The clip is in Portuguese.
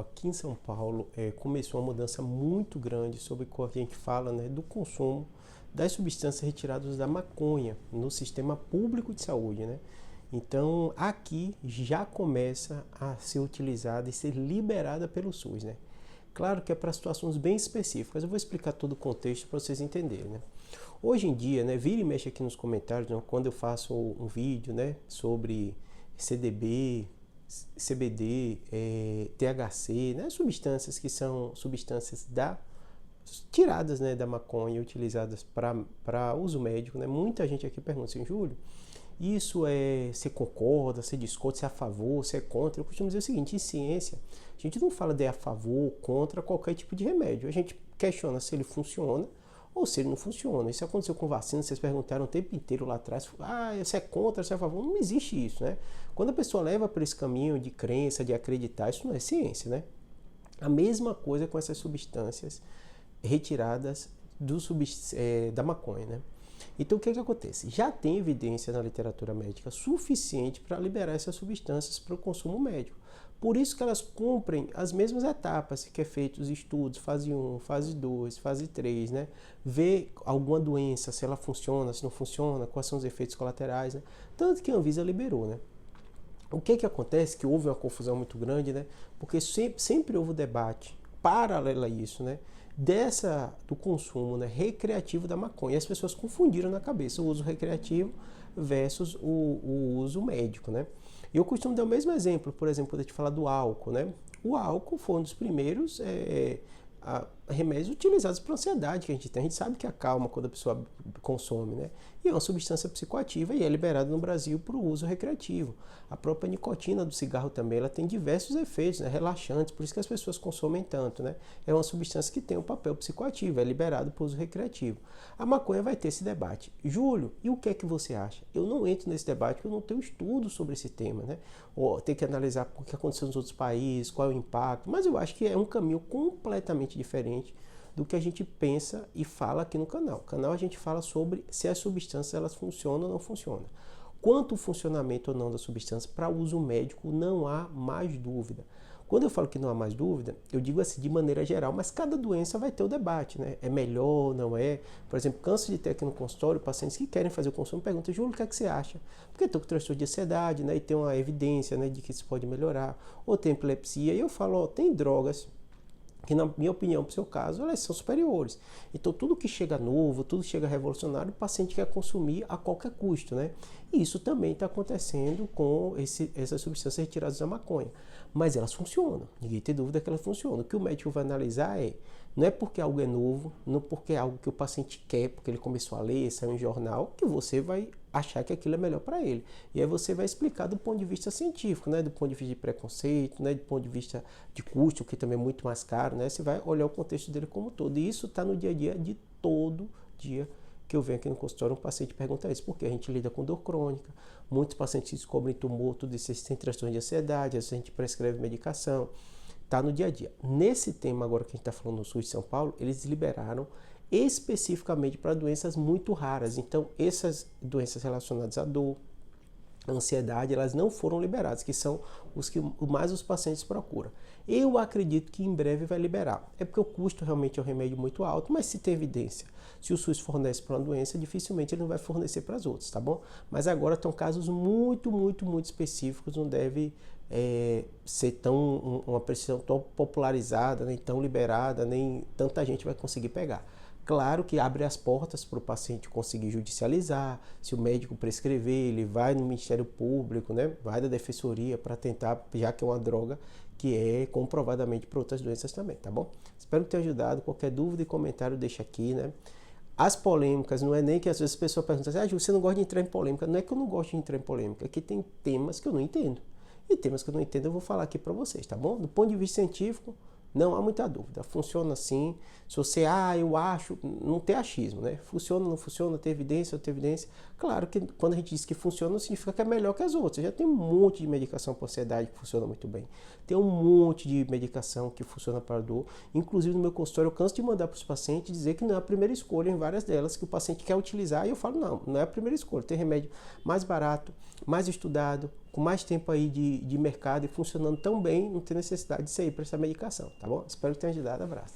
Aqui em São Paulo começou uma mudança muito grande sobre o que a gente fala, né, do consumo das substâncias retiradas da maconha no sistema público de saúde, né? Então aqui já começa a ser utilizada e ser liberada pelo SUS, né? Claro que é para situações bem específicas. Eu vou explicar todo o contexto para vocês entenderem, né? Hoje em dia, né, vira e mexe aqui nos comentários, né, quando eu faço um vídeo, né, sobre CDB, CBD, THC, né, substâncias que são substâncias tiradas, né, da maconha e utilizadas para uso médico, né? Muita gente aqui pergunta assim, Júlio, isso você concorda, você discorda, você é a favor, você é contra? Eu costumo dizer o seguinte, em ciência, a gente não fala de a favor ou contra qualquer tipo de remédio. A gente questiona se ele funciona ou se ele não funciona. Isso aconteceu com vacina, vocês perguntaram o tempo inteiro lá atrás, você é contra, você é a favor? Não existe isso, né? Quando a pessoa leva por esse caminho de crença, de acreditar, isso não é ciência, né? A mesma coisa com essas substâncias retiradas da maconha, né? Então o que acontece? Já tem evidência na literatura médica suficiente para liberar essas substâncias para o consumo médico. Por isso que elas cumprem as mesmas etapas que é feito os estudos, fase 1, fase 2, fase 3, né? Ver alguma doença, se ela funciona, se não funciona, quais são os efeitos colaterais, né? Tanto que a Anvisa liberou, né? O que acontece? Que houve uma confusão muito grande, né? Porque sempre houve debate paralelo a isso, né? Do consumo, né, recreativo da maconha. E as pessoas confundiram na cabeça o uso recreativo versus o uso médico, né? E eu costumo dar o mesmo exemplo, por exemplo, quando a gente fala do álcool, né? O álcool foi um dos primeiros remédios utilizados para ansiedade que a gente tem. A gente sabe que acalma quando a pessoa consome, né? E é uma substância psicoativa e é liberada no Brasil para o uso recreativo. A própria nicotina do cigarro também, ela tem diversos efeitos, né, relaxantes, por isso que as pessoas consomem tanto, né? É uma substância que tem um papel psicoativo, é liberado para o uso recreativo. A maconha vai ter esse debate. Júlio, e o que é que você acha? Eu não entro nesse debate porque eu não tenho estudo sobre esse tema, né? Ou tem que analisar o que aconteceu nos outros países, qual é o impacto, mas eu acho que é um caminho completamente diferente do que a gente pensa e fala aqui no canal. No canal a gente fala sobre se as substâncias elas funcionam ou não funcionam. Quanto o funcionamento ou não da substância para uso médico não há mais dúvida. Quando eu falo que não há mais dúvida, eu digo assim de maneira geral, mas cada doença vai ter o debate, né? É melhor, não é? Por exemplo, canso de ter aqui no consultório pacientes que querem fazer o consumo perguntam, Júlio, o que é que você acha? Porque estou com transtorno de ansiedade, né? E tem uma evidência, né, de que isso pode melhorar. Ou tem epilepsia, e eu falo, tem drogas que na minha opinião, para o seu caso, elas são superiores. Então tudo que chega novo, tudo que chega revolucionário, o paciente quer consumir a qualquer custo, né? E isso também está acontecendo com essas substâncias retiradas da maconha. Mas elas funcionam, ninguém tem dúvida que elas funcionam. O que o médico vai analisar não é porque algo é novo, não porque é algo que o paciente quer, porque ele começou a ler, saiu em jornal, que você vai achar que aquilo é melhor para ele. E aí você vai explicar do ponto de vista científico, né? Do ponto de vista de preconceito, né? Do ponto de vista de custo, que também é muito mais caro, né? Você vai olhar o contexto dele como um todo. E isso está no dia a dia de todo dia que eu venho aqui no consultório, um paciente pergunta isso, porque a gente lida com dor crônica, muitos pacientes descobrem tumor, tudo isso tem transtorno de ansiedade, às vezes a gente prescreve medicação, está no dia a dia. Nesse tema agora que a gente está falando no SUS de São Paulo, eles liberaram especificamente para doenças muito raras. Então, essas doenças relacionadas à dor, ansiedade, elas não foram liberadas, que são os que mais os pacientes procuram. Eu acredito que em breve vai liberar. É porque o custo realmente é um remédio muito alto, mas se tem evidência, se o SUS fornece para uma doença, dificilmente ele não vai fornecer para as outras, tá bom? Mas agora estão casos muito específicos, não deve ser uma prescrição tão popularizada, nem tão liberada, nem tanta gente vai conseguir pegar. Claro que abre as portas para o paciente conseguir judicializar, se o médico prescrever, ele vai no Ministério Público, né? Vai da Defensoria para tentar, já que é uma droga que é comprovadamente para outras doenças também, tá bom? Espero ter ajudado. Qualquer dúvida e comentário deixa aqui, né? As polêmicas, não é nem que às vezes as pessoas perguntam assim, Ju, você não gosta de entrar em polêmica. Não é que eu não gosto de entrar em polêmica, é que tem temas que eu não entendo. E temas que eu não entendo eu vou falar aqui para vocês, tá bom? Do ponto de vista científico, não há muita dúvida, funciona assim. Se você, eu acho, não tem achismo, né? Funciona, não funciona, tem evidência, não tem evidência. Claro que quando a gente diz que funciona, não significa que é melhor que as outras. Já tem um monte de medicação para ansiedade que funciona muito bem. Tem um monte de medicação que funciona para dor. Inclusive no meu consultório eu canso de mandar para os pacientes dizer que não é a primeira escolha em várias delas que o paciente quer utilizar. E eu falo, não é a primeira escolha. Tem remédio mais barato, mais estudado, com mais tempo aí de mercado e funcionando tão bem, não ter necessidade de sair para essa medicação, tá bom? Espero que tenha ajudado. Abraço.